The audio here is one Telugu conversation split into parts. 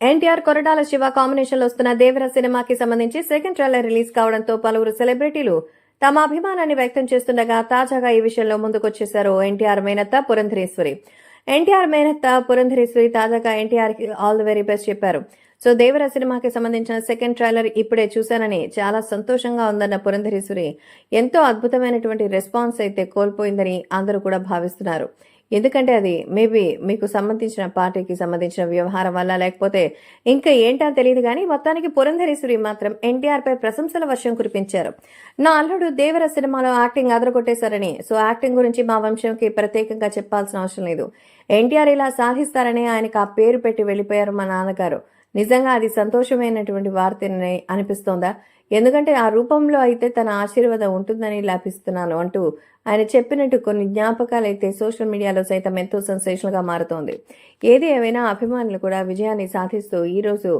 ఎన్టీఆర్ కొరటాల శివ కాంబినేషన్ లో వస్తున్న దేవర సినిమాకి సంబంధించి సెకండ్ ట్రైలర్ రిలీజ్ కావడంతో పలువురు సెలబ్రిటీలు తమ అభిమానాన్ని వ్యక్తం చేస్తుండగా తాజాగా ఈ విషయంలో ముందుకొచ్చేశారు ఎన్టీఆర్ మేనత్త పురంధరేశ్వరి. ఎన్టీఆర్ మేనత్త పురంధరేశ్వరి తాజాగా ఎన్టీఆర్ కి ఆల్ ది వెరీ బెస్ట్ చెప్పారు. సో దేవర సినిమాకి సంబంధించిన సెకండ్ ట్రైలర్ ఇప్పుడే చూశానని చాలా సంతోషంగా ఉందన్న పురంధరేశ్వరి ఎంతో అద్భుతమైనటువంటి రెస్పాన్స్ అయితే కోల్పోయిందని అందరూ కూడా భావిస్తున్నారు. ఎందుకంటే అది మేబీ మీకు సంబంధించిన పార్టీకి సంబంధించిన వ్యవహారం వల్ల లేకపోతే ఇంకా ఏంటో తెలియదు కానీ మొత్తానికి పురంధరేశ్వరి మాత్రం ఎన్టీఆర్ పై ప్రశంసల వర్షం కురిపించారు. నా అల్లుడు దేవర సినిమాలో యాక్టింగ్ అదరగొట్టేశారని, సో యాక్టింగ్ గురించి మా వంశంకి ప్రత్యేకంగా చెప్పాల్సిన అవసరం లేదు. ఎన్టీఆర్ ఇలా సాధిస్తారని ఆయనకు ఆ పేరు పెట్టి వెళ్లిపోయారు మా నాన్నగారు. నిజంగా అది సంతోషమైనటువంటి వార్తనే అనిపిస్తోందా? ఎందుకంటే ఆ రూపంలో అయితే తన ఆశీర్వాదం ఉంటుందని లాభిస్తున్నాను అంటూ ఆయన చెప్పినట్టు కొన్ని జ్ఞాపకాలు అయితే సోషల్ మీడియాలో సైతం ఎంతో సెన్సేషనల్ గా మారుతోంది. ఏది ఏమైనా అభిమానులు కూడా విజయాన్ని సాధిస్తూ ఈ రోజు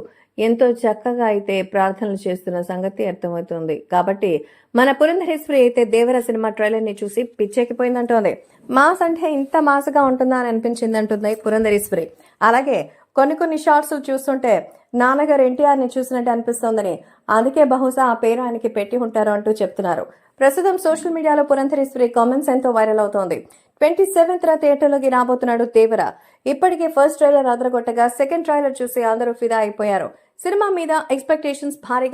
ఎంతో చక్కగా అయితే ప్రార్థనలు చేస్తున్న సంగతి అర్థమవుతుంది. కాబట్టి మన పురంధరేశ్వరి అయితే దేవర సినిమా ట్రైలర్ ని చూసి పిచ్చెక్కిపోయిందంటోంది. మాస్ అంటే ఇంత మాసగా ఉంటుందా అని అనిపించింది అంటుంది పురంధరేశ్వరి. అలాగే కొన్ని షార్ట్స్ చూస్తుంటే నాన్నగారు ఎన్టీఆర్ ని చూసినట్టు అనిపిస్తోందని, అందుకే బహుశా ఆ పేరు ఆయనకి పెట్టి ఉంటారు అంటూ చెప్తున్నారు. ప్రస్తుతం సోషల్ మీడియాలో పురంధరేశ్వరి కామెంట్స్ ఎంతో వైరల్ అవుతోంది. 27th థియేటర్లోకి రాబోతున్నాడు దేవర. ఇప్పటికే ఫస్ట్ ట్రైలర్ అదరగొట్టగా సెకండ్ ట్రైలర్ చూసి అందరూ ఫిదా అయిపోయారు. సినిమా మీద ఎక్స్పెక్టేషన్స్ భారీగా